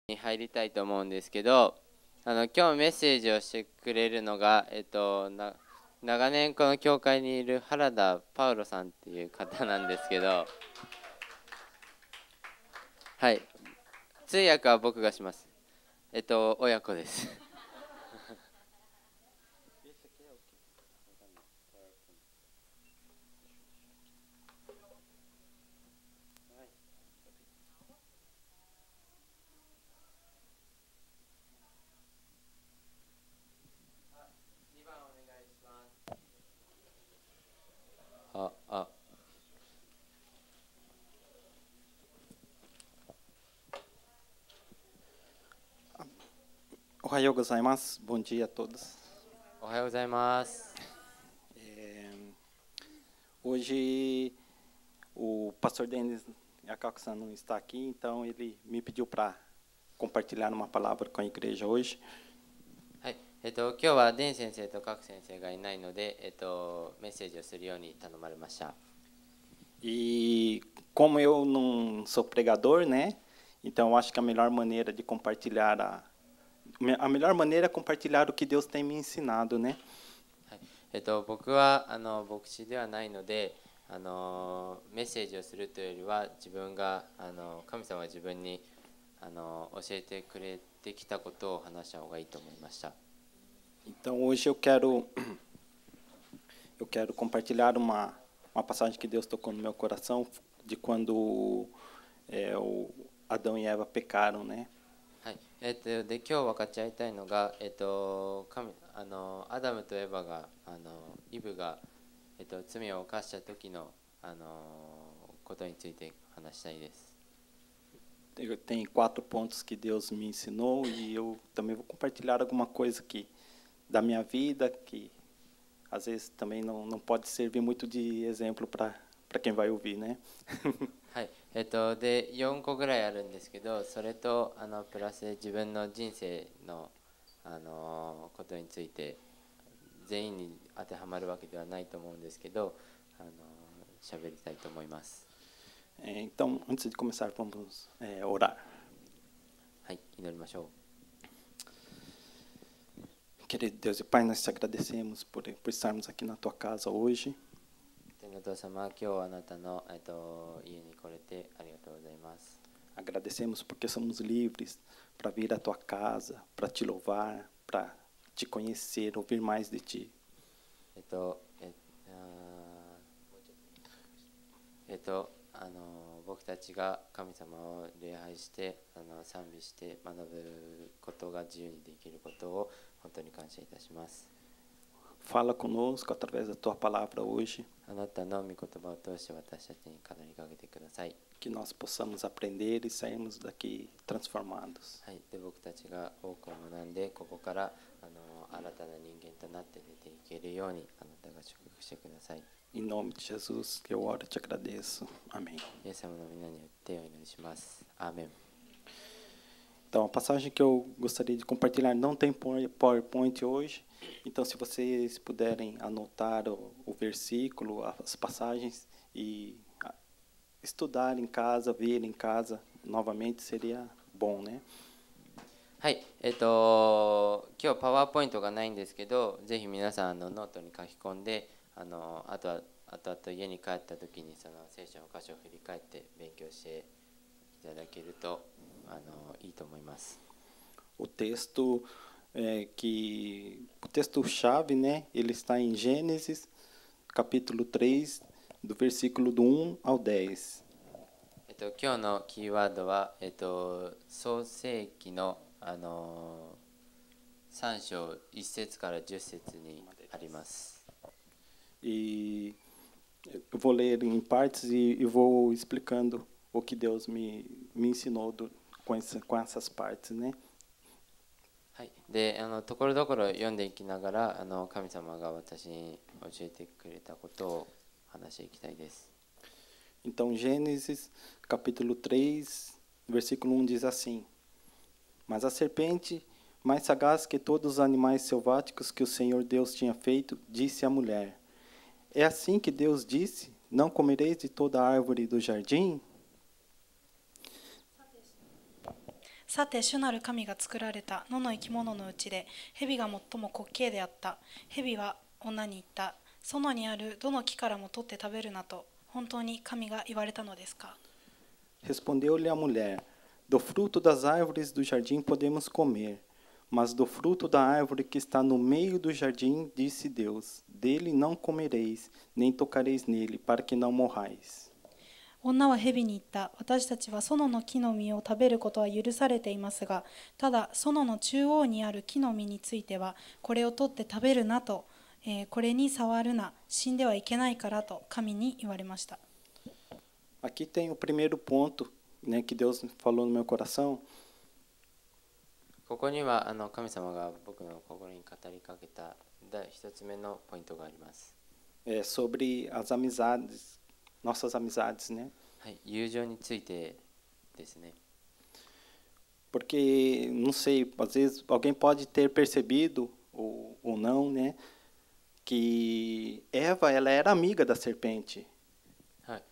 に入りたいと思うんですけど、今日メッセージをしてくれるのが、長年この教会にいる原田パウロさんっていう方なんですけど、はい、通訳は僕がします。親子です。あ、おはようございます。Bom dia a todos. おはようございます。Hoje o pastor Denis Akaku-san não está aqui, então ele me pediu para compartilhar uma palavra com a igreja hoje. はい、今日はデン先生とカク先生がいないので、メッセージをするように頼まれました。E como eu não sou pregador, né? Então eu acho que a melhor maneira de compartilhar a melhor maneira é compartilhar o que Deus tem me ensinado, né? はい、僕は牧師ではないので、メッセージをするというよりは自分が神様が自分に教えてくれてきたことを話した方がいいと思いました。Então hoje eu quero compartilhar uma passagem que Deus tocou no meu coração de quando o Adão e Eva pecaram, né? はい、で今日分かち合いたいのが、アダムとエバがイブが、罪を犯した時のことについて話したいです。Tem 4 pontos que Deus me ensinou e eu também vou compartilhar alguma coisa da minha vida que às vezes também não pode servir muito de exemplo para quem vai ouvir, né? はい、で4個ぐらいあるんですけど、それとプラスで自分の人生のことについて全員に当てはまるわけではないと思うんですけど、喋りたいと思います。Então, antes de começar, vamos orar. はい、祈りましょう。Querido Deus e Pai, nós te agradecemos por estarmos aqui na tua casa hoje. 天のお父様、今日あなたの、家に来れてありがとうございます。 Agradecemos porque somos livres para vir à tua casa, para te louvar, para te conhecer, ouvir mais de ti. 僕たちが神様を礼拝して賛美して学ぶことが自由にできることを本当に感謝いたします。 Fala conosco através da tua palavra hoje. あなたの御言葉を通して私たちに語りかけてください。 Que nós possamos aprender e sairmos daqui transformados. はい、で僕たちが多くを学んでここから新たな人間となって出ていけるようにあなたが祝福してください。 Em nome de Jesus, que eu oro e te agradeço. Amém. イエス様の皆によってお祈りします。アーメン。 Então, a passagem que eu gostaria de compartilhar não tem PowerPoint hoje. Então, se vocês puderem anotar o versículo, as passagens e estudar em casa, ver em casa novamente, seria bom, né? はい、今日パワーポイントがないんですけど、ぜひ皆さんノートに書き込んで、あと家に帰った時にその聖書の箇所を振り返って勉強していただけるといいと思います。 O texto chave, né? Ele está em Gênesis, capítulo 3, do versículo do 1 ao 10. 今日のキーワードは創世記の3章1節から10節にあります。 E eu vou ler em partes e vou explicando o que Deus me ensinou com essas partes, né? はい、でところどころ読んでいきながら神様が私に教えてくれたことを話していきたいです。 Então, Gênesis, capítulo 3, versículo 1 diz assim: Mas a serpente, mais sagaz que todos os animais selváticos que o Senhor Deus tinha feito, disse à mulher: É assim que Deus disse: Não comereis de toda a árvore do jardim? さて、主なる神が作られた野の生き物のうちで、蛇が最も滑稽であった。蛇は女に言った。園にあるどの木からも取って食べるなと、本当に神が言われたのですか？ Respondeu-lhe a mulher: Do fruto das árvores do jardim podemos comer, mas do fruto da árvore que está no meio do jardim, disse Deus: Dele não comereis, nem tocareis nele, para que não morrais. 女は蛇に言った。私たちは園の木の実を食べることは許されていますが、ただ園の中央にある木の実については、これを取って食べるなと、これに触るな、死んではいけないからと神に言われました。Aqui tem o primeiro ponto, né, que Deus falou no meu coração, ここには神様が僕の心に語りかけた第一つ目のポイントがあります。sobre as amizades, nossas amizades, né? はい、友情についてですね。Porque, não sei, às vezes alguém pode ter percebido, ou não, né, que Eva, ela era amiga da serpente. はい、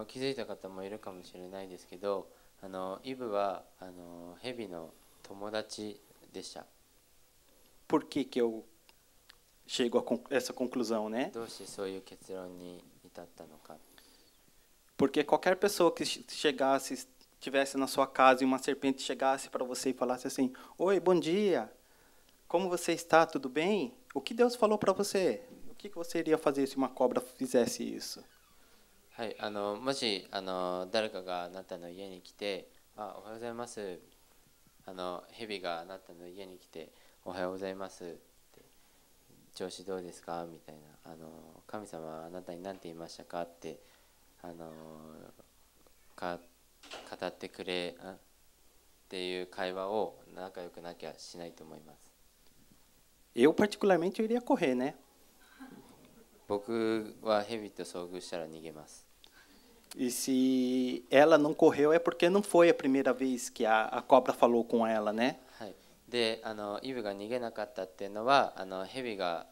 気づいた方もいるかもしれないですけど、イブは蛇の友達でした。Por que que eu chego a essa conclusão, né? どうしてそういう結論に至ったのか。Porque qualquer pessoa que chegasse, estivesse na sua casa e uma serpente chegasse para você e falasse assim: Oi, bom dia, como você está? Tudo bem? O que Deus falou para você? O que você iria fazer se uma cobra fizesse isso? はい、もし誰かがあなたの家に来て、おはようございます。蛇があなたの家に来て、おはようございますって、調子どうですかみたいな、神様はあなたに何て言いましたかって、語ってくれっていう会話を仲良くなきゃしないと思います。Eu, particularmente, eu iria correr, né? 僕は蛇と遭遇したら逃げます。E se ela não correu é porque não foi a primeira vez que a cobra falou com ela, né? はい、でイブが逃げなかったっていうのは蛇が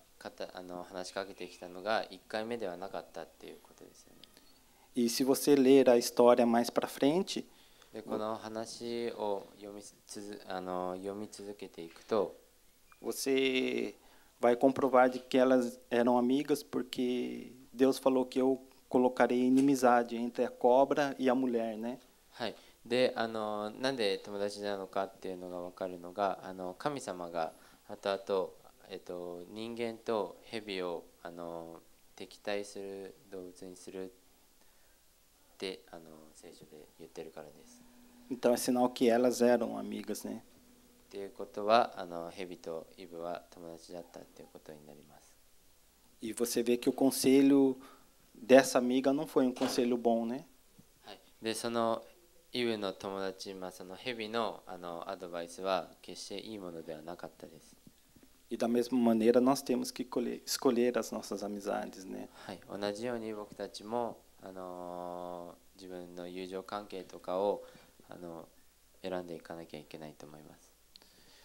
話しかけてきたのが1回目ではなかったっていうことですよね。E se você ler a história mais para frente, でこの話を読み続けていくと、você vai comprovar de que elas eram amigas porque Deus falou que eu colocarei inimizade entre a cobra e a mulher, né? はい、でなんで友達なのかっていうのが分かるのが神様が後々、人間と蛇を敵対する動物にするって聖書で言ってるからです。Então é sinal que elas eram amigas, né? っていうことは蛇とイブは友達だったっていうことになります。E você vê que o conselho dessa amiga não foi um conselho bom, né? はい、でそのイブの友達、その蛇のアドバイスは決していいものではなかったです。E da mesma maneira nós temos que escolher as nossas amizades, né? はい、同じように僕たちも自分の友情関係とかを選んでいかなきゃいけないと思います。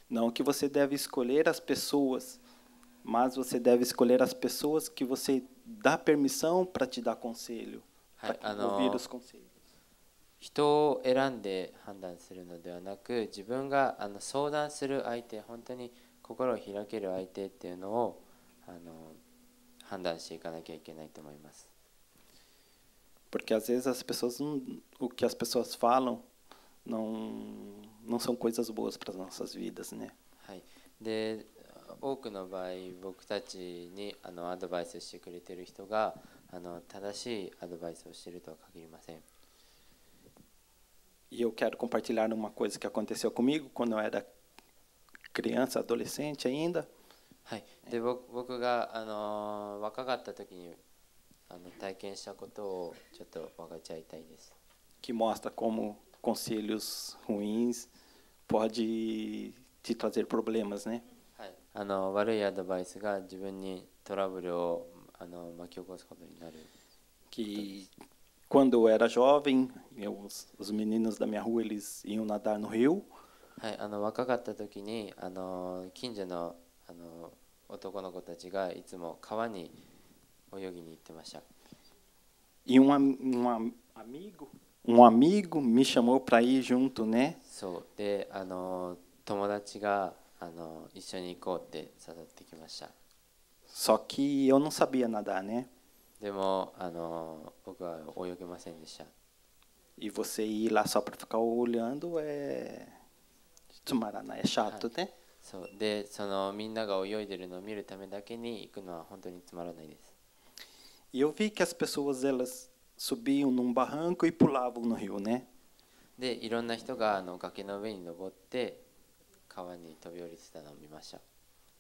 Não que você deve escolher as pessoas, mas você deve escolher as pessoas que você dá permissão para te dar conselho, para ouvir os conselhos. 人を選んで判断するのではなく、自分が相談する相手、本当に心を開ける相手っていうのを判断していかなきゃいけないと思います。Porque às vezes as pessoas o que as pessoas falam não são coisas boas para as nossas vidas, né? はい。で、多くの場合僕たちにアドバイスしてくれている人が正しいアドバイスをしているとは限りません。E eu quero compartilhar uma coisa que aconteceu comigo quando eu era criança, adolescente ainda. はい。で、僕が若かった時に体験したことをちょっと分かち合いたいです。Que mostra como conselhos ruins pode te trazer problemas, né? はい。悪いアドバイスが自分にトラブルを巻き起こすことになる。Que quando eu era jovem, os meninos da minha rua eles iam nadar no rio. はい。若かった時に近所の男の子たちがいつも川に泳ぎに行ってました。E um amigo amigo me chamou para ir junto, né? そうで友達が一緒に行こうって誘ってきました。 Só que eu não sabia nadar, né? でも僕は泳げませんでした。 E você ir lá só para ficar olhando é Tsumaraná, é chato, né? そうでみんなが泳いでるのを見るためだけに行くのは本当につまらないです。 E eu vi que as pessoas elas subiam num barranco e pulavam no rio, né? でいろんな人が崖の上に登って川に飛び降りてたのを見ました。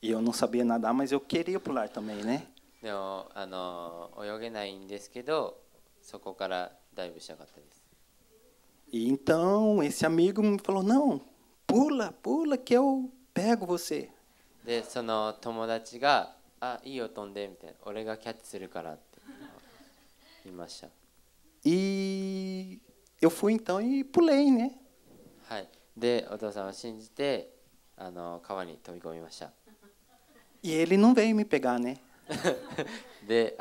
E eu não sabia nadar, mas eu queria pular também, né? でも泳げないんですけどそこからダイブしたかったです。 E então esse amigo me falou: "Não, pula, pula que eu pego você." でその友達が「あ、いいよ飛んで」みたいな「俺がキャッチするから」って言いました。 E eu fui então e pulei, né? はい、でお父さんを信じて川に飛び込みました。 E ele não veio me pegar, né? で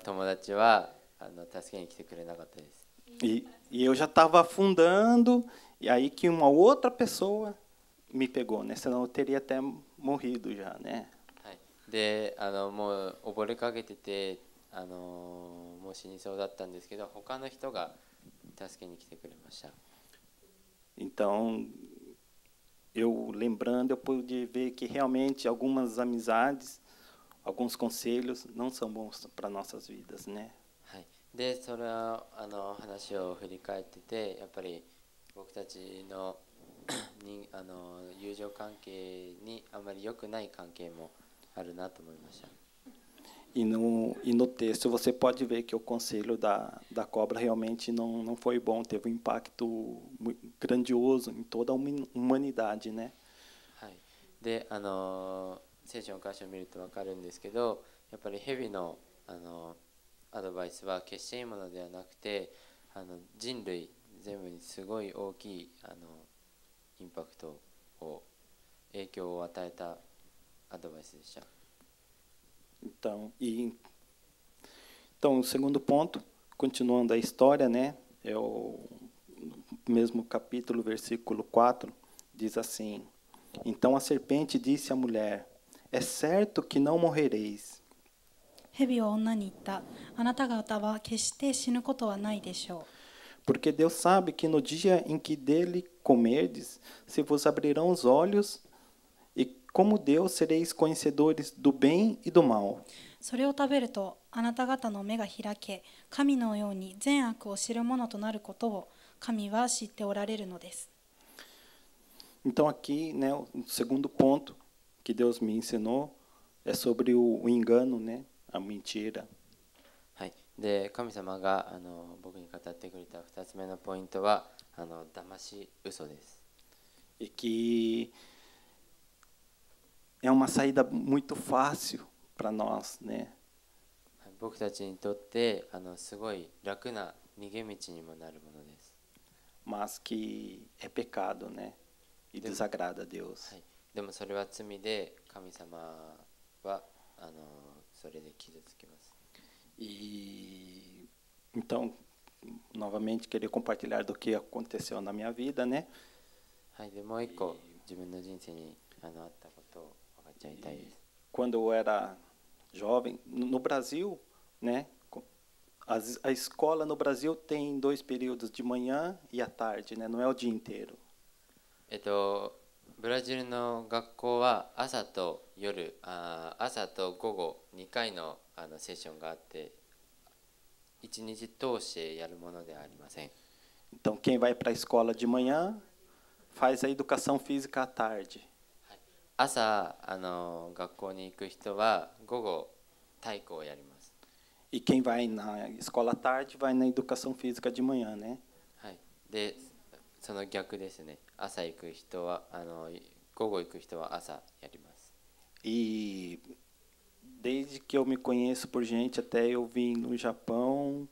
友達は助けに来てくれなかったです。 E eu já estava afundando, e aí que uma outra pessoa me pegou, né? Senão eu teria até morrido já, né? はい、でもう溺れかけててもう死にそうだったんですけど他の人が助けに来てくれました。 Então, eu lembrando, eu pude ver que realmente algumas amizades, alguns conselhos não são bons para nossas vidas, né? はい、でそれは話を振り返っててやっぱり僕たちの友情関係にあまり良くない関係もあるなと思いました。 E no texto você pode ver que o conselho da cobra realmente não foi bom, teve um impacto grandioso em toda a humanidade, né? はい、で聖書の箇所を見ると分かるんですけどやっぱり蛇のアドバイスは決していいものではなくて人類全部にすごい大きいインパクトを影響を与えたアドバイスでした。 Então, o segundo ponto, continuando a história, né? É o mesmo capítulo, versículo 4, diz assim: Então a serpente disse à mulher: É certo que não morrereis. 蛇は女に言った。あなた方は決して死ぬことはないでしょう。 Porque Deus sabe que no dia em que dele comerdes, se vos abrirão os olhos, e como Deus sereis conhecedores do bem e do mal. それを食べるとあなた方の目が開け、神のように善悪を知るものとなることを神は知っておられるのです。 Então aqui, né, o segundo ponto que Deus me ensinou é sobre o engano, né, a mentira. はい、で神様が僕に語ってくれた2つ目のポイントは騙し嘘です。 E que é uma saída muito fácil para nós, né? 僕たちにとってすごい楽な逃げ道にもなるものです。 Mas que é pecado, né? E desagrada a Deus. はい、でもそれは罪で神様はそれで傷つきます。 E então, novamente, queria compartilhar do que aconteceu na minha vida, né? はい、でもう一個自分の人生にあったことを分かっちゃいたいです。 Quando eu era jovem, no Brasil, né? A escola no Brasil tem 2 períodos, de manhã e à tarde, né? Não é o dia inteiro. ブラジルの学校は朝と夜、朝と午後2回のセッションがあって1日通してやるものではありません。 Então, quem vai para a escola de manhã faz a educação física à tarde. 朝学校に行く人は午後体育をやります。 E quem vai na escola à tarde vai na educação física de manhã, né? はい、でその逆ですね。朝行く人は午後行く人は朝やります。 E desde que eu me conheço por gente, até eu vim no Japão,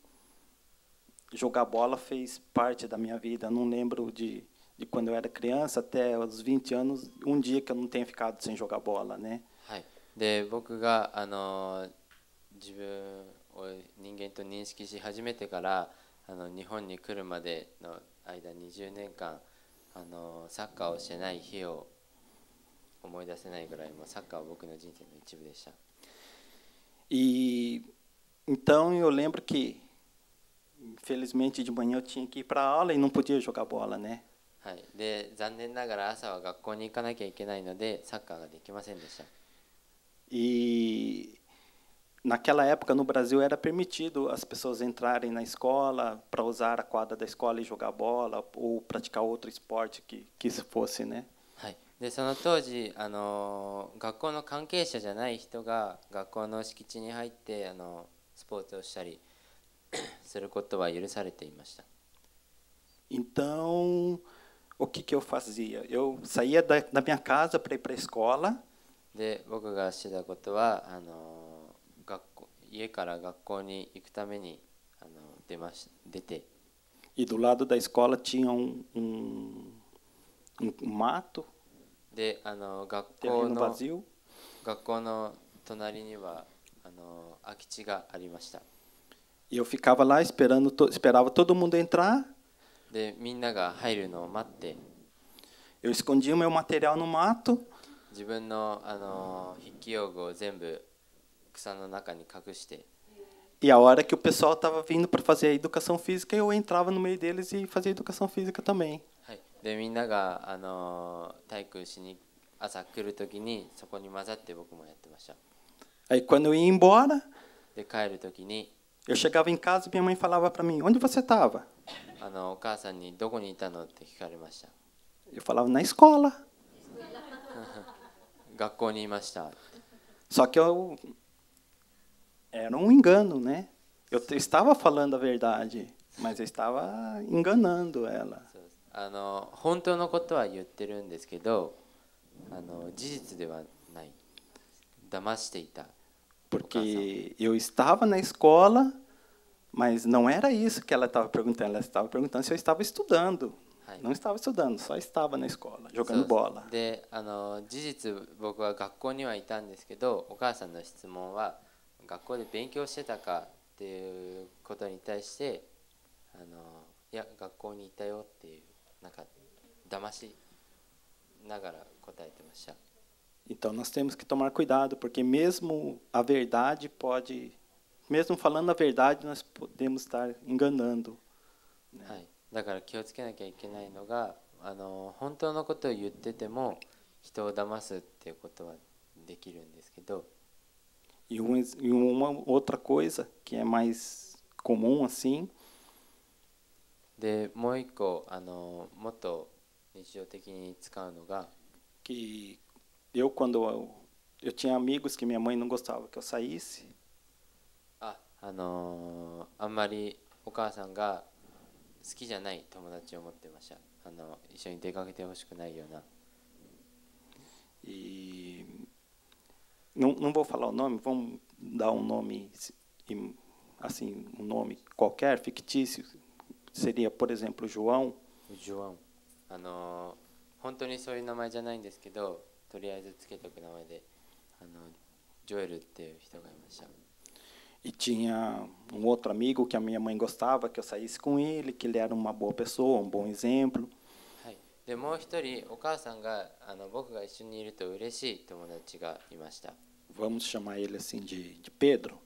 jogar bola fez parte da minha vida. Eu não lembro de quando eu era criança até os 20 anos, um dia que eu não tenha ficado sem jogar bola, né? はい、で僕が自分を人間と認識し始めてから日本に来るまでの間20年間サッカーをしてない日を思い出せないぐらい、もうサッカーは僕の人生の一部でした。E então eu lembro que, infelizmente, de manhã eu tinha que ir para a aula e não podia jogar bola, né? はい、で残念ながら朝は学校に行かなきゃいけないのでサッカーができませんでした。E naquela época no Brasil era permitido as pessoas entrarem na escola para usar a quadra da escola e jogar bola ou praticar outro esporte que fosse, né? はい、でその当時学校の関係者じゃない人が学校の敷地に入ってスポーツをしたりすることは許されていました。Então, o que eu fazia? Eu saía da minha casa para ir para a escola. で僕がしてたことは家から学校に行くために出て。E do lado da escola tinha mato. で学校の隣には空き地がありました。E eu ficava lá esperava todo mundo entrar. でみんなが入るのを待って。Eu escondia o meu material no mato. 自分の筆記用具を全部草の中に隠して。E a hora que o pessoal estava vindo para fazer a educação física, eu entrava no meio deles e fazia educação física também. はい、でみんなが体育しに朝来るときにそこに混ざって僕もやってました。Aí quando eu ia embora, で帰るときに eu chegava em casa e minha mãe falava para mim: "Onde você estava?" お母さんにどこにいたのって聞かれました。Eu falava: "Na escola." 学校にいました。Só que era engano, né? Eu estava falando a verdade, mas eu estava enganando ela. 本当のことは言ってるんですけど、事実ではない。騙していた。Porque eu estava na escola, mas não era isso que ela estava perguntando. Ela estava perguntando se eu estava estudando. Não estava estudando, só estava na escola, jogando bola. で、事実僕は学校にはいたんですけど、お母さんの質問は学校で勉強してたかっていうことに対して、いや学校にいたよっていうなんか騙しながら答えてました。Então nós temos que tomar cuidado, porque mesmo a verdade mesmo falando a verdade, nós podemos estar enganando. はい。だから気をつけなきゃいけないのが、本当のことを言ってても人を騙すっていうことはできるんですけど。E uma outra coisa que é mais comum assim. でもう一個もっと日常的に使うのが。Que quando eu tinha amigos que minha mãe não gostava que eu saísse. あんまりお母さんが好きじゃない友達を持ってました。一緒に出かけてほしくないような。E não vou falar o nome, vamos dar um nome assim, um nome qualquer, fictício. Seria, por exemplo, João. João. 本当にそういう名前じゃないんですけど、とりあえずつけておく名前で、ジョエルっていう人がいました。E tinha outro amigo que a minha mãe gostava que eu saísse com ele, que ele era uma boa pessoa, um bom exemplo. はい。でもう一人お母さんが僕が一緒にいると嬉しい友達がいました。Vamos chamar ele assim de Pedro.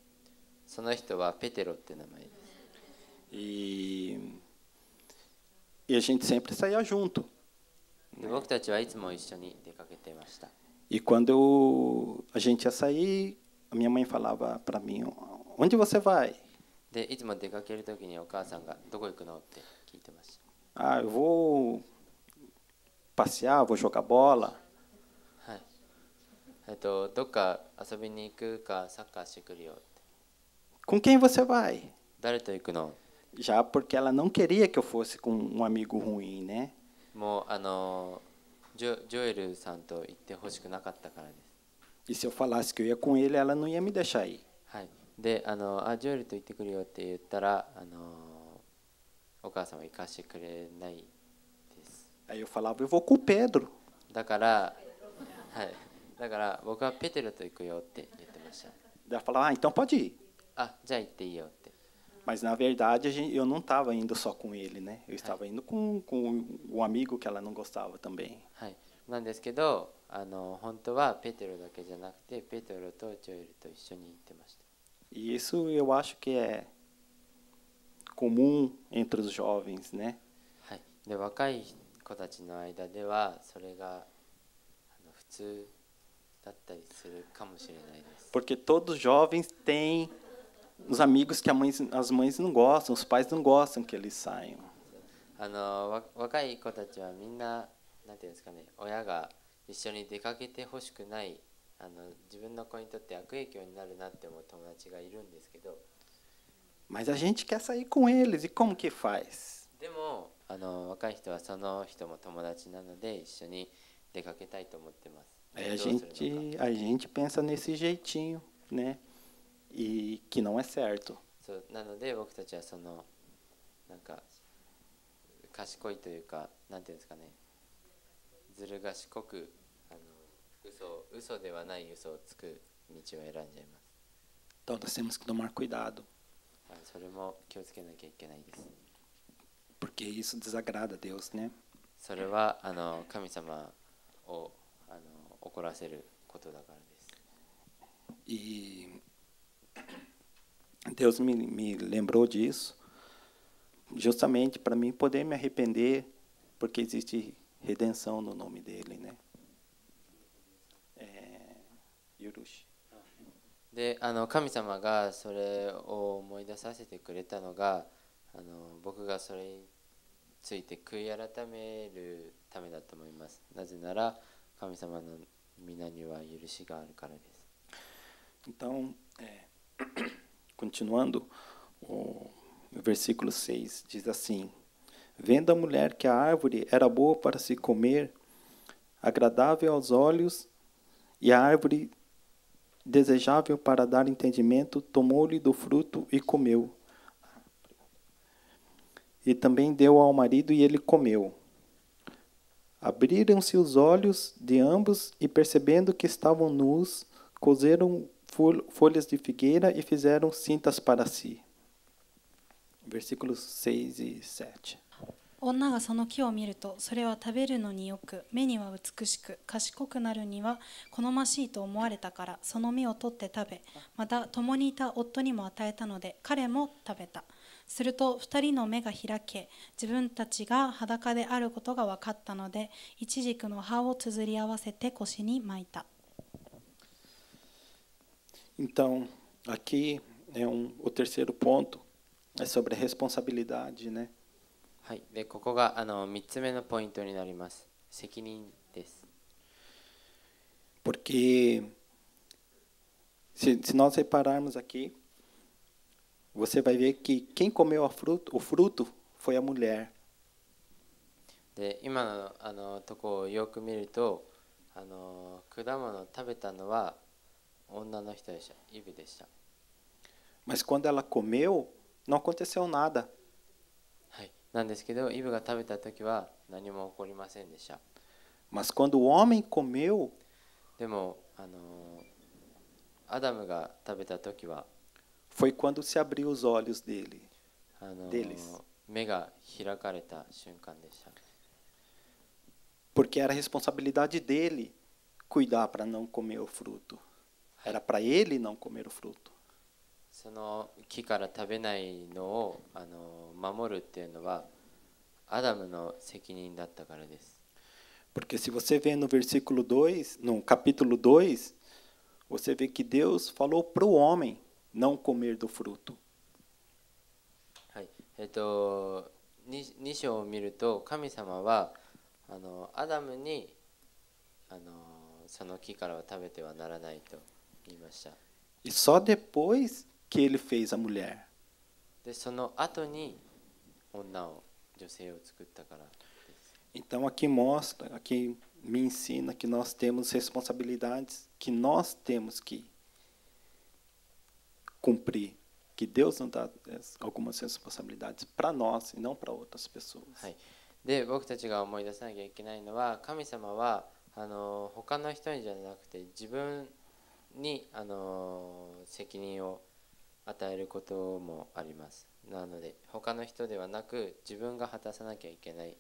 その人はペテロって名前です。E a gente sempre saía junto. 僕たちはいつも一緒に出かけていました。E quando a gente ia sair, a minha mãe falava para mim: "Onde você vai?" でいつも出かけるときにお母さんがどこ行くのって聞いてました。"Ah, eu vou passear, vou jogar bola." はい。どっか遊びに行くかサッカーしてくるよって。"Com quem você vai?" 誰と行くの？ Já porque ela não queria que eu fosse com um amigo ruim, né? もうジョエルさんと行ってほしくなかったからです。E se eu falasse que eu ia com ele, ela não ia me deixar ir. はい。で、ジョエルと行ってくるよって言ったら、お母さんは行かしてくれないです。Aí eu falava: "Eu vou com o Pedro." だから、はい。だから僕はペテロと行くよって言ってました。Ela falava: "Ah, então pode ir." あ、じゃあ行っていいよって。Mas na verdade eu não estava indo só com ele, né? Eu estava indo com o amigo que ela não gostava também. はい、なんですけど本当はペテロだけじゃなくてペテロとジョエルと一緒に行ってました。 E isso eu acho que é comum entre os jovens, né? はい、で若い子たちの間ではそれが普通だったりするかもしれないです。 Porque todos os jovens têm os amigos que as mães não gostam, os pais não gostam que eles saiam. 若い子たちはみんななんていうんですかね、親が一緒に出かけてほしくない、自分の子にとって悪影響になるなって思う友達がいるんですけど、 Mas a gente quer sair com eles, e como que faz? でも若い人はその人も友達なので一緒に出かけたいと思ってます。 Aí どうするのか。 a gente pensa nesse jeitinho, né? E que não é certo. そうなので僕たちはそのなんか賢いというか、なんていうんですかね、ずる賢く嘘ではない嘘をつく道を選んじゃいます。 Então nós temos que tomar cuidado, それも気をつけなきゃいけないです。 porque isso desagrada a Deus, né? それは神様を怒らせることだからです。 E Deus me lembrou disso, justamente para mim poder me arrepender, porque existe redenção no nome dele, né? Yurushi. で神様がそれを思い出させてくれたのが僕がそれについて悔い改めるためだと思います。なぜなら神様の皆には許しがあるからです。 Então, continuando, o versículo 6 diz assim: Vendo a mulher que a árvore era boa para se comer, agradável aos olhos, e a árvore desejável para dar entendimento, tomou-lhe do fruto e comeu. E também deu ao marido e ele comeu. Abriram-se os olhos de ambos e, percebendo que estavam nus, cozeram folhas de figueira e fizeram cintas para si. Versículos 6 e 7. 女がその木を見ると、それは食べるのによく、目には美しく、賢くなるには好ましいと思われたから、その実を取って食べ、また共にいた夫にも与えたので、彼も食べた。すると二人の目が開け、自分たちが裸であることが分かったので、イチジクの葉をつづり合わせて腰に巻いた。 Então, aqui o terceiro ponto é sobre a responsabilidade, né? はい、でここが3つ目のポイントになります。責任です。 Porque se nós repararmos aqui, você vai ver que quem comeu o fruto foi a mulher. で今のとこをよく見ると果物を食べたのは女の人でした。イブでした。 Mas quando ela comeu, não aconteceu nada. はい、なんですけどイブが食べた時は何も起こりませんでした。 Mas quando o homem comeu, でもアダムが食べた時は foi quando se abriu os olhos deles. 目が開かれた瞬間でした。 Porque era a responsabilidade dele cuidar para não comer o fruto. Era para ele não comer o fruto. その木から食べないのを守るっていうのはアダムの責任だったからです。 Porque se você vê no versículo 2, no capítulo 2, você vê que Deus falou para o homem não comer do fruto. はい、2章を見ると神様はアダムにその木からは食べてはならないと言いました。 E só depois que ele fez a mulher. でその後に女性を作ったからです。 Então aqui me ensina que nós temos responsabilidades que nós temos que cumprir, que Deus nos dá algumas responsabilidades para nós e não para outras pessoas. はい、で僕たちが思い出さなきゃいけないのは神様は他の人にじゃなくて自分に責任を与えることもあります。なので他の人ではなく自分が果たさなきゃいけない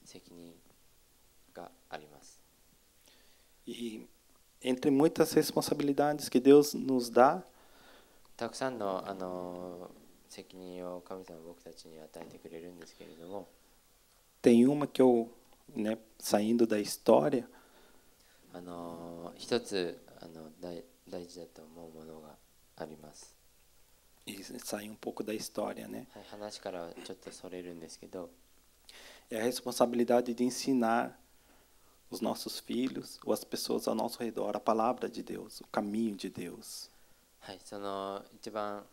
責任があります。E entre muitas responsabilidades que Deus nos dá, たくさんの責任を神様は僕たちに与えてくれるんですけれども、tem uma que eu, né, saindo da história, 一つ大事だと思うものがあります。e sair um pouco da história, né? はい、話からちょっとそれるんですけど、 É a responsabilidade de ensinar os nossos filhos ou as pessoas ao nosso redor a palavra de Deus, o caminho de Deus. はい、その一番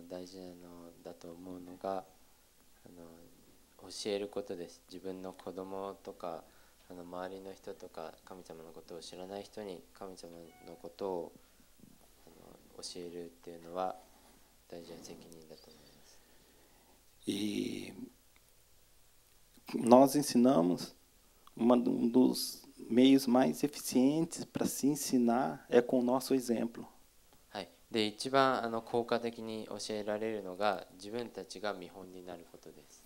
大事なのだと思うのが教えることです。自分の子供とか周りの人とか神様のことを知らない人に神様のことを教えるっていうのは大事な責任だと思います。 E nós ensinamos, dos meios mais eficientes para se ensinar é com o nosso exemplo. はい、で一番効果的に教えられるのが自分たちが見本になることです。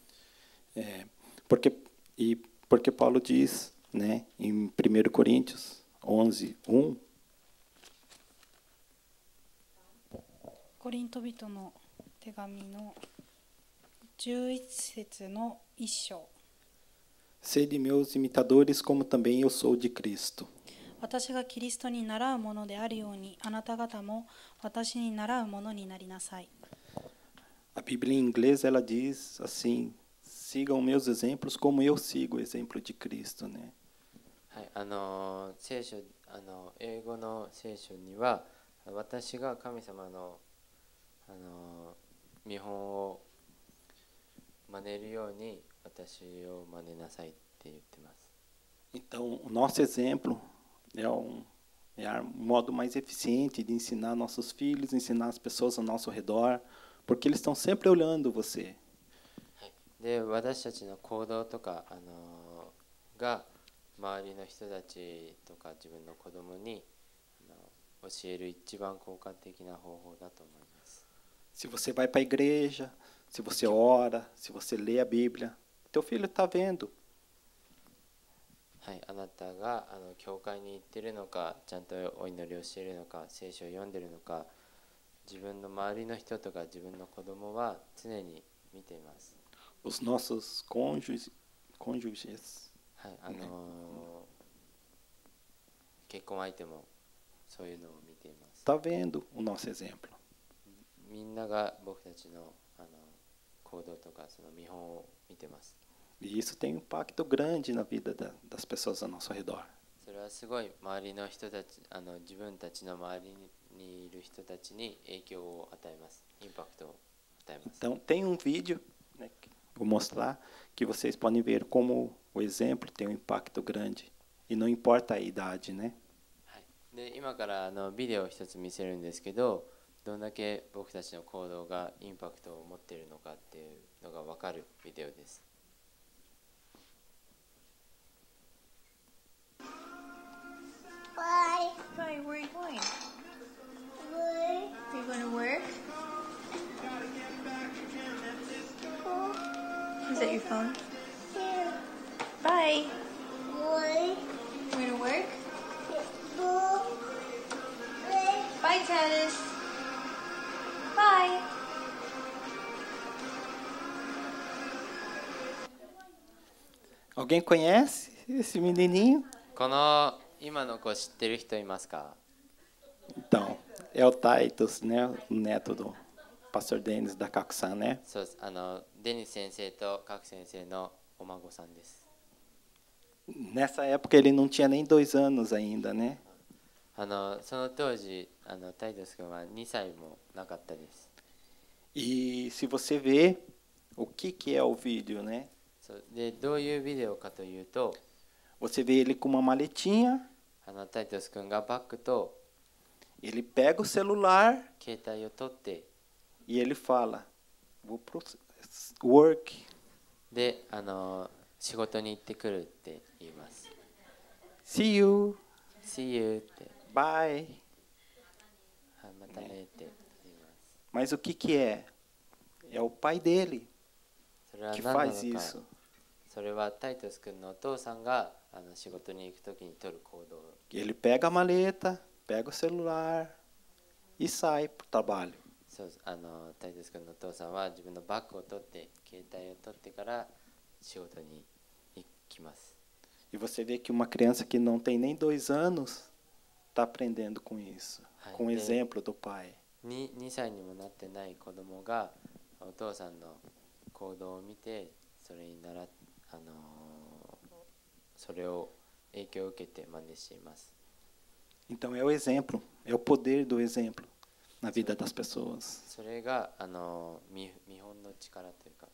Porque Paulo diz, né, em 1 Coríntios 11:1, コリント人の手紙の11節の1章。 sede meus imitadores como também eu sou de Cristo. 私がキリストに倣うものであるように、あなた方も私に倣うものになりなさい。 A Bíblia em inglês ela diz assim: sigam meus exemplos como eu sigo o exemplo de Cristo, né? はい、聖書英語の聖書には私が神様の見本を真似るように私を真似なさいって言ってます。 Então, o nosso exemplo é o modo mais eficiente de ensinar nossos filhos, ensinar as pessoas ao nosso redor, porque eles estão sempre olhando você. はい、で私たちの行動とかが周りの人たちとか自分の子供に教える一番効果的な方法だと思います。 Se você vai para a igreja, se você ora, se você lê a Bíblia, teu filho está vendo. はい、あなたが教会に行ってるのか、ちゃんとお祈りをしているのか、聖書を読んでるのか、自分の周りの人とか自分の子供は常に見ています。 Os nossos cônjuges, はい、結婚相手もそういうのを見ています。 está vendo o nosso exemplo. みんなが僕たちの行動とかその見本を見てます。 E isso tem um impacto grande na vida das pessoas ao nosso redor. それはすごい周りの人たち自分たちの周りにいる人たちに影響を与えます。インパクトを与えます。 Então, tem um vídeo, né, que vou mostrar, que vocês podem ver como o exemplo tem um impacto grande. E não importa a idade, né? はい、で今からビデオを一つ見せるんですけど、どんだけ僕たちの行動がインパクトを持っているのかっていうのが分かるビデオです。 Bye. Bye, where are you going? Bye. Are you going to work? Is that your phone? Here. Bye. Bye. You going to work? Bye. Bye, Travis. Bye. Alguém conhece esse menininho? この今の子知ってる人いますか？ Então, é o Titus, né? O neto do pastor Denis da Kakusan, né? そうです。デニス先生とカク先生のお孫さんです。 Nessa época ele não tinha nem 2 anos ainda, né? その当時タイトス君は2歳もなかったです。 E se você vê o que é o vídeo, né? そうでどういうビデオかというと、 Você vê ele com uma maletinha, タイトス君がバッグと ele pega o celular 携帯を取って e ele fala: vou pro work. で仕事に行ってくるって言います。 See you. See you って、 Bye. はい、またねって言います。 Mas o que é? É o pai dele それは que 何なの faz か isso. それはタイトス君のお父さんが仕事に行くときに取る行動 Ele pega a maleta, pega o celular e sai para o trabalho. そうタイトス君のお父さんは自分のバッグを取って携帯を取ってから仕事に行きます E você vê que uma criança que não tem nem 2 anos está aprendendo com isso, com o exemplo do pai. 2歳にもなってない子供がお父さんの行動を見てそれにそれを影響を受けて真似しています Então é o exemplo, é o poder do exemplo na vida das pessoas. それが見本の力というか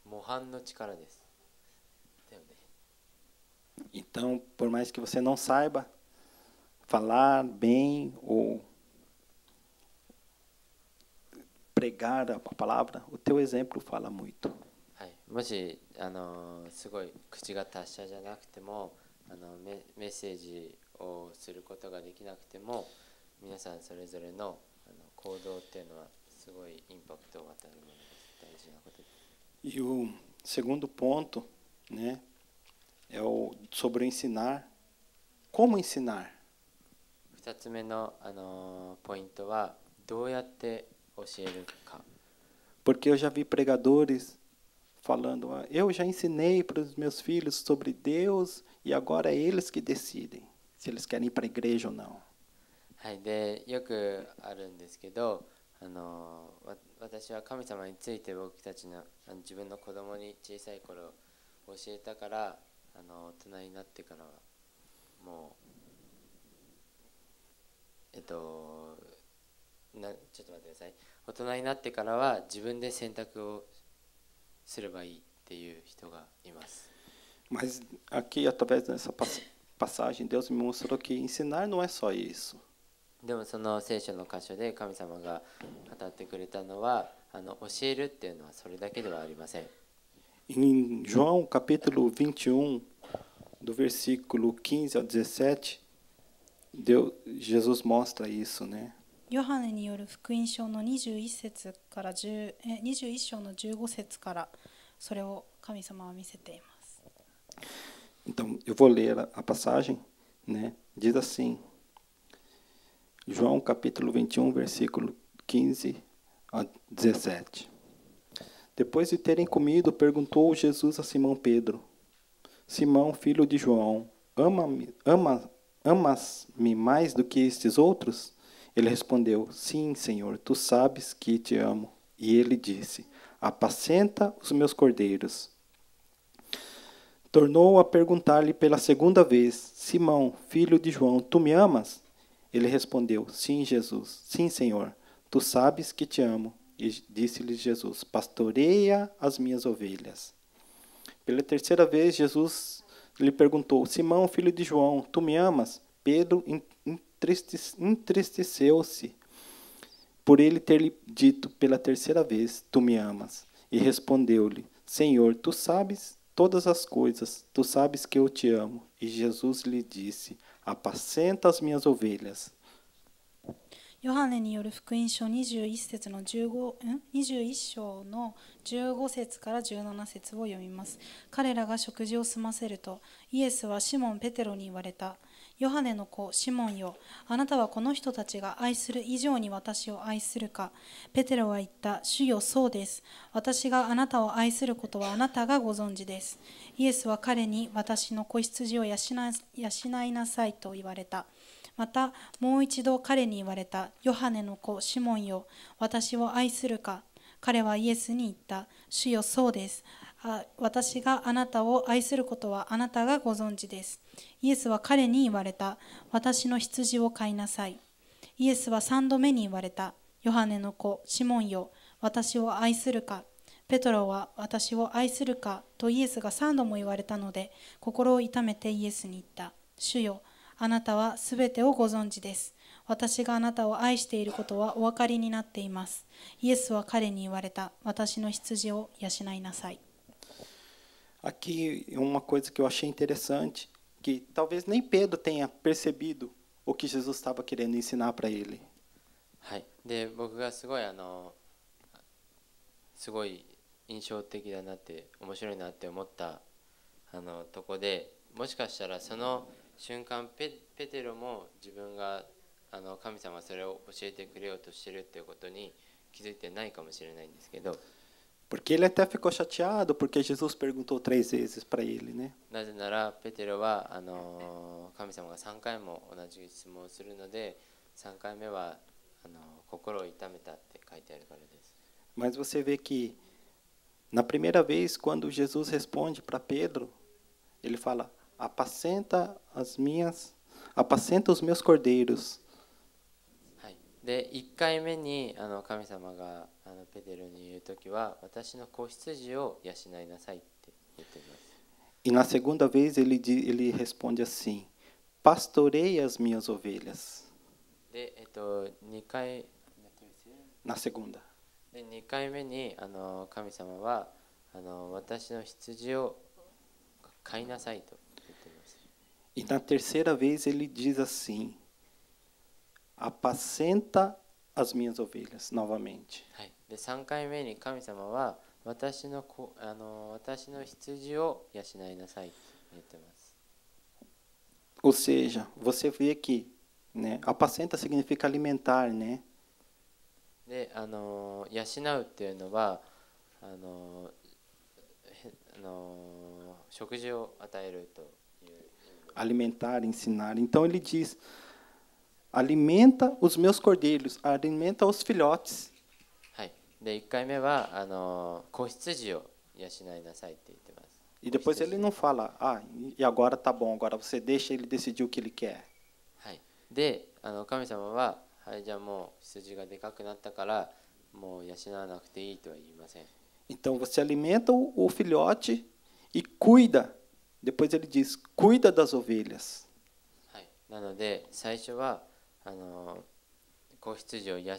模範の力ですだよね Então, por mais que você não saiba falar bem ou pregar a palavra, o teu exemplo fala muito. はい、もしすごい口が達者じゃなくてもメッセージをすることができなくても皆さんそれぞれの行動っていうのはすごいインパクトを与えるものです大事なことです E o segundo ponto, né, é sobre o ensinar. Como ensinar? 2つ目の、ポイントはどうやって教えるか Porque eu já vi pregadores falando, eu já ensinei para os meus filhos sobre Deus e agora é eles que decidem se eles querem ir para a igreja ou não. はい、でよくあるんですけど私は神様について僕たちの自分の子供に小さい頃教えたから大人になってからはもうちょっと待ってください大人になってからは自分で選択をすればいいっていう人がいます Mas aqui, através dessa passagem, Deus me mostrou que ensinar não é só isso. でもその聖書の箇所で神様が語ってくれたのは教えるっていうのはそれだけではありません Em João, capítulo 21, do versículo 15 ao 17, Jesus mostra isso, né? ヨハネによる福音書の21節から21章の15節からそれを神様は見せています。 Então, eu vou ler a passagem, né? Diz assim, João capítulo 21, versículo 15 a 17. Depois de terem comido, perguntou Jesus a Simão Pedro, Simão, filho de João, amas-me mais do que estes outros? Ele respondeu, sim, Senhor, tu sabes que te amo. E ele disse, apacenta os meus cordeiros. Tornou a perguntar-lhe pela segunda vez, Simão, filho de João, tu me amas? Ele respondeu, sim, Jesus, sim, Senhor, tu sabes que te amo. E disse-lhe Jesus, pastoreia as minhas ovelhas. Pela terceira vez, Jesus lhe perguntou, Simão, filho de João, tu me amas? Pedro entristeceu-se por ele ter lhe dito pela terceira vez, tu me amas. E respondeu-lhe, Senhor, tu sabes todas as coisas, tu sabes que eu te amo. E Jesus lhe disse, apacenta as minhas ovelhas. ヨハネによる福音書21章の15節から17節を読みます。彼らが食事を済ませると、イエスはシモン・ペテロに言われた。ヨハネの子、シモンよ、あなたはこの人たちが愛する以上に私を愛するか。ペテロは言った、主よ、そうです。私があなたを愛することはあなたがご存知です。イエスは彼に私の子羊を養いなさいと言われた。またもう一度彼に言われた。ヨハネの子シモンよ、私を愛するか。彼はイエスに言った。主よ、そうです。私があなたを愛することはあなたがご存知です。イエスは彼に言われた。私の羊を飼いなさい。イエスは3度目に言われた。ヨハネの子シモンよ、私を愛するか。ペトロは私を愛するかとイエスが3度も言われたので、心を痛めてイエスに言った。主よ、あなたはすべてをご存知です。私があなたを愛していることはお分かりになっています。イエスは彼に言われた。私の羊を養いなさい。Aqui uma coisa que eu achei interessante, que talvez nem Pedro tenha percebido o que Jesus estava querendo ensinar para ele. はい、で僕がすごいすごい印象的だなって面白いなって思ったとこで、もしかしたらその瞬間ペテロも自分が神様はそれを教えてくれようとしてるっていうことに気づいてないかもしれないんですけど、 Porque ele até ficou chateado porque Jesus perguntou 3 vezes para ele, né? なぜならペテロは神様が3回も同じ質問をするので、3回目は心を痛めたって書いてあるからです。 Mas você vê que na primeira vez, quando Jesus responde para Pedro, ele fala: apacenta os meus cordeiros. はい、で1回目に神様がペテロに言うときは、私の子羊を養いなさいって言っています。 E na segunda vez ele responde assim: pastorei as minhas ovelhas. で、2回 Na segunda. で2回目に神様は私の羊を飼いなさいと言っています。 E na terceira vez ele diz assim: apacenta as minhas ovelhas, novamente. はい、で3回目に神様は私の羊を養いなさいと言っています。 Ou seja, você vê que, né, apacenta significa alimentar, né? で養うっていうのは食事を与えるという。 Alimentar, ensinar. Então ele diz: alimenta os meus cordeiros, alimenta os filhotes. はい、で1回目は子羊を養いなさいって言ってます。 E depois ele não fala: e agora tá bom, agora você deixa ele decidir o que ele quer. はい、で神様は、はい、じゃあもう羊がでかくなったからもう養わなくていいとは言いません。 Então você alimenta o filhote e cuida. Depois ele diz: cuida das ovelhas. はい、なので最初は子羊を養っ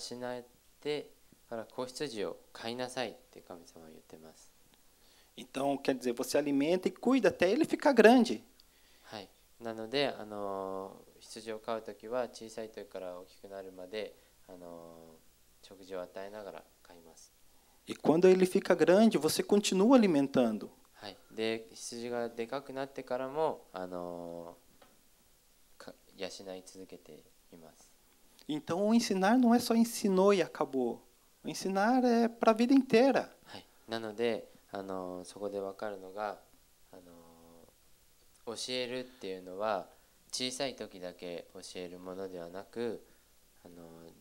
てから子羊を飼いなさいって神様は言ってます。 Então quer dizer, você alimenta e cuida até ele ficar grande. はい、なので羊を飼うときは小さい時から大きくなるまで食事を与えながら飼います。 E quando ele fica grande, você continua alimentando. はい、で羊がでかくなってからも養い続けています。 Então o ensinar não é só ensinou e acabou. O ensinar é para a vida inteira. はい、なのでそこで分かるのが教えるっていうのは小さい時だけ教えるものではなく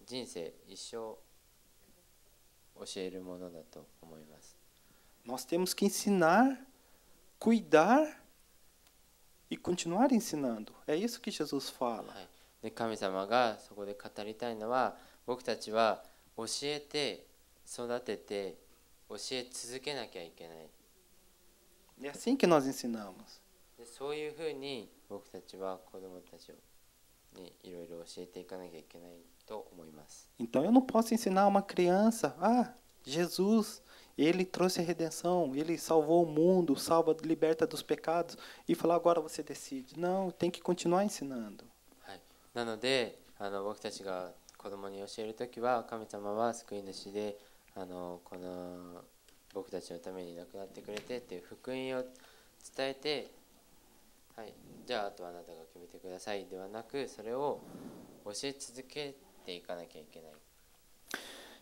人生一生教えるものだと思います。 Nós temos que ensinar, cuidar e continuar ensinando. É isso que Jesus fala. はい、で神様がそこで語りたいのは、僕たちは教えて育てて教え続けなきゃいけない。 É assim que nós ensinamos. でそういうふうに僕たちは子供たちにいろいろ教えていかなきゃいけないと思います。 Então eu não posso ensinar uma criança: Jesus, ele trouxe a redenção, ele salvou o mundo, salva, liberta dos pecados, e falar: agora você decide. Não, tem que continuar ensinando. はい、なので僕たちが子供に教えるときは、神様は救い主でこの僕たちのために亡くなってくれてっていう福音を伝えて、はい、じゃああとはあなたが決めてくださいではなく、それを教え続けていかなきゃいけない。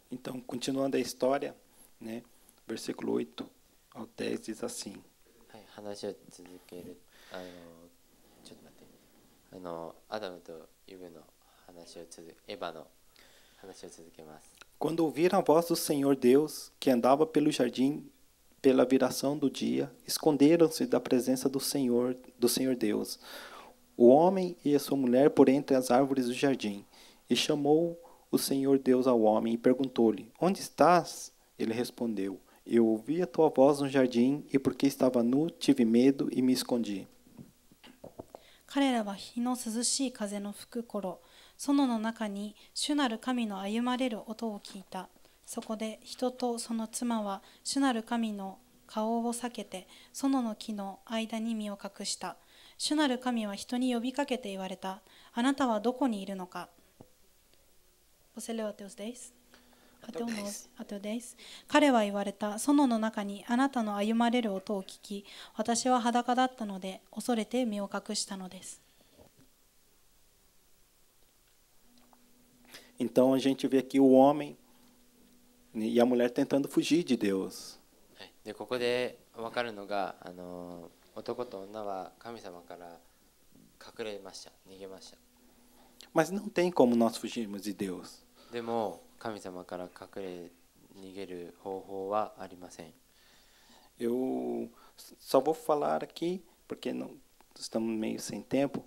Então, continuando a história, né, versículo 8 ao 10 diz assim: はい、話を続ける。ちょっと待って。アダムとイブの話をエヴァの話を続けます。 Quando ouviram a voz do Senhor Deus, que andava pelo jardim pela viração do dia, esconderam-se da presença do Senhor Deus, o homem e a sua mulher por entre as árvores do jardim. E chamou o Senhor Deus ao homem e perguntou-lhe: onde estás? Ele respondeu: eu ouvi a tua voz no jardim, e porque estava nu, tive medo e me escondi. 彼らは日の涼しい風の吹く頃、園の中に主なる神の歩まれる音を聞いた。そこで人とその妻は主なる神の顔を避けて園の木の間に身を隠した。主なる神は人に呼びかけて言われた。あなたはどこにいるのか。Você leu até os 10? あとです。彼は言われた。園の中にあなたの歩まれる音を聞き、私は裸だったので恐れて身を隠したのです。Então a gente vê aqui o homem e a mulher tentando fugir de Deus. はい、でここで分かるのが、男と女は神様から隠れました、逃げました。 Mas não tem como nós fugirmos de Deus. でも神様から逃げる方法はありません。 Eu só vou falar aqui, porque não estamos meio sem tempo,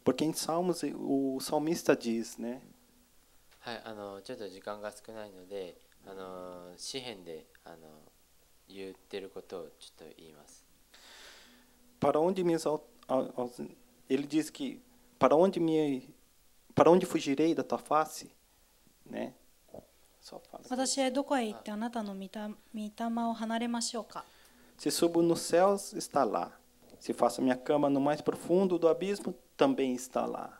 porque em Salmos o salmista diz, né? はい、ちょっと時間が少ないので、詩篇で言ってることをちょっと言います。 Para onde ele diz que para onde fugirei da tua face, né? Só fala. 私へどこへ行ってあなたの御霊を離れましょうか。 Se subo nos céus, está lá. Se faço minha cama no mais profundo do abismo, também está lá.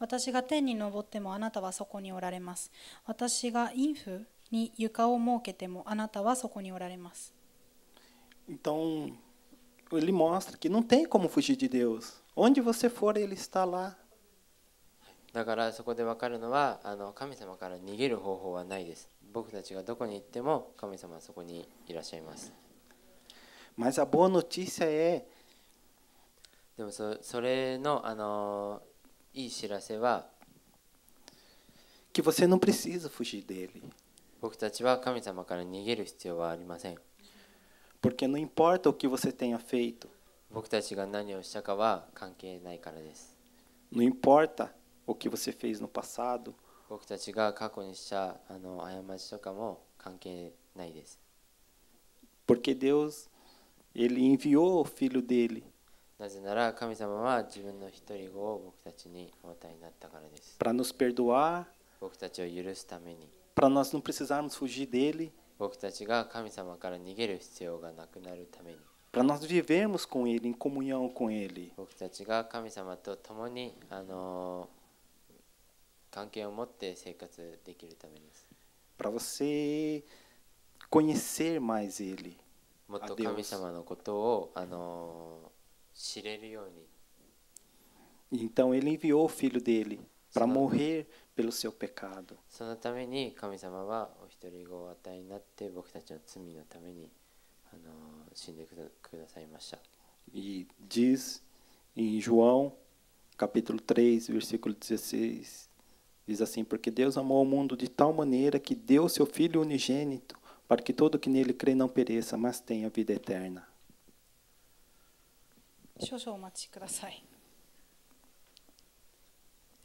私が天に昇ってもあなたはそこにおられます。私が陰府に床を設けてもあなたはそこにおられます。 Então, ele mostra que não tem como fugir de Deus. Onde você for, ele está lá. だからそこで分かるのは、神様から逃げる方法はないです。僕たちがどこに行っても神様はそこにいらっしゃいます。 Mas a boa notícia é でもそれの、いい知らせは、 que você não precisa fugir dele. 僕たちは神様から逃げる必要はありません。 Porque não importa o que você tenha feito, 僕たちが何をしたかは関係ないからです。 não importa o que você fez no passado, 僕たちが過去にした過ちとかも関係ないです。 porque Deus ele enviou o filho dele なぜなら神様は自分の一人子を僕たちにお与えになったからです。 para nos perdoar, 僕たちを許すために、 para nós não precisarmos fugir dele, 僕たちが神様から逃げる必要がなくなるために、 para nós vivermos com ele, em comunhão com ele. 僕たちが神様と共に関係を持って生活できるためです。 Para você conhecer mais ele. もっと神様のことを知れるように。 Então ele enviou o filho dele para morrer pelo seu pecado. そのために神様はお一人子をお与えになって僕たちの罪のために死んでくださいました。 E diz em João, capítulo 3, versículo 16, diz assim: porque Deus amou o mundo de tal maneira que deu seu filho unigênito para que todo que nele crê não pereça, mas tenha vida eterna. 少々お待ちください。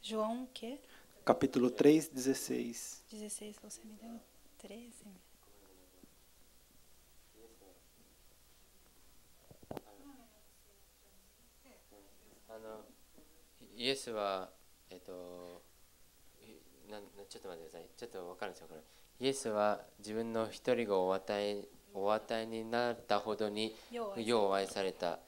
João que? Capítulo 3, 16. 16, você me deu 13. イエスはちょっと待ってください。ちょっと分かるんですよこれ。イエスは自分の一人子をお与えになったほどに世を愛された。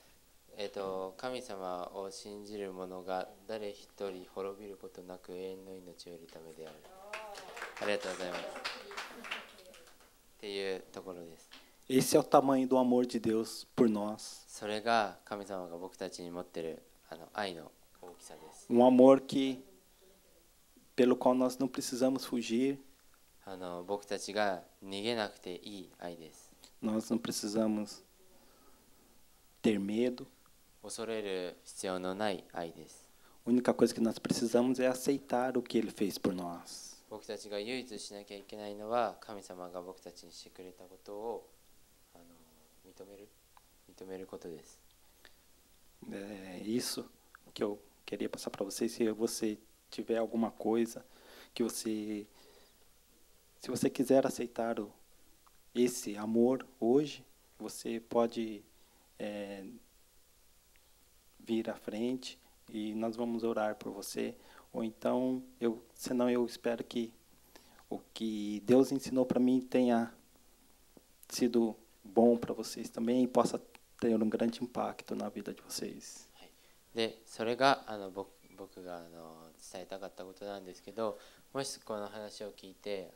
神様を信じる者が誰一人滅びることなく永遠の命を得るためである。ありがとうございます。っていうところです。 Esse é o tamanho do amor de Deus por nós. それが神様が僕たちに持っている愛の大きさです。 Amor pelo qual nós não precisamos fugir. 僕たちが逃げなくていい愛です。 Nós não precisamos ter medo. 恐れる必要のない愛です。 A única coisa que nós precisamos é aceitar o que ele fez por nós. 僕たちが唯一しなきゃいけないのは神様が僕たちにしてくれたことを認めることです。 É isso que eu queria passar para vocês. Se você tiver alguma coisa que se você quiser aceitar esse amor hoje, você pode vir à frente e nós vamos orar por você. Ou então, senão eu espero que o que Deus ensinou para mim tenha sido bom para vocês também e possa ter um grande impacto na vida de vocês. で、それが僕が伝えたかったことなんですけど、もしこの話を聞いて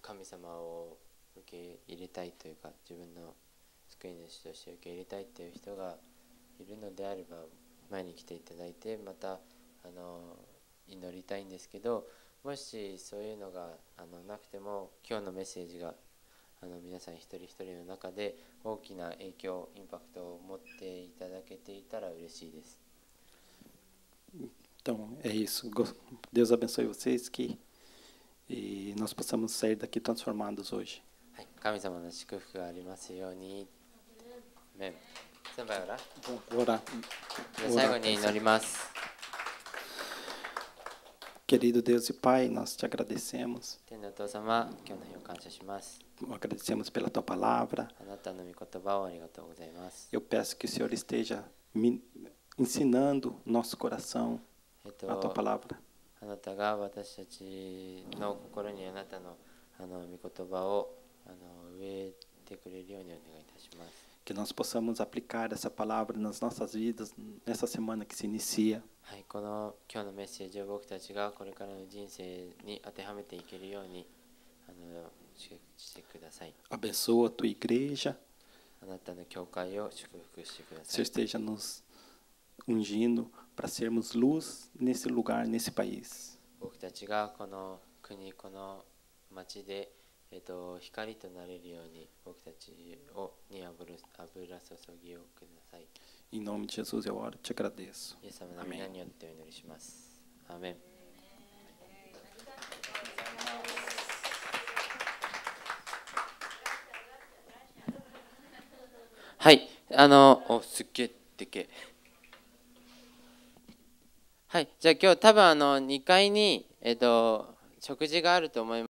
神様を受け入れたいというか、自分の救い主として受け入れたいという人がいるのであれば前に来ていただいて、また祈りたいんですけど、もしそういうのがなくても、今日のメッセージが皆さん一人一人の中で大きな影響、インパクトを持っていただけていたら嬉しいです。Então, é isso. Deus abençoe vocês que nós possamos sair daqui transformados hoje. はい、神様の祝福がありますように。アメン。先輩はVou orar. じゃあ最後に祈ります。Querido Deus e Pai, nós te agradecemos. 天のお父様、今日の日を感謝します。 Agradecemos pela tua palavra. あなたの御言葉をありがとうございます。 Eu peço que o Senhor esteja me ensinando nosso coração a tua palavra. あなたが私たちの心にあなたの御言葉を植えてくれるようにお願いいたします。 Que nós possamos aplicar essa palavra nas nossas vidas nessa semana que se inicia. はい、今日のメッセージを僕たちがこれからの人生に当てはめていけるようにしてください。 Abençoa a tua igreja. あなたの教会を祝福してくだ O さ Senhor い。 esteja nos ungindo para sermos luz nesse lugar, nesse país. 僕たちがこの国、この町で、光となれるように僕たちに油注ぎをください。 Em nome de Jesus eu oro e te agradeço. イエス様の皆によってお祈りします。アーメン。はい、すっげえでけえ。はい、じゃあ今日多分2階に食事があると思います。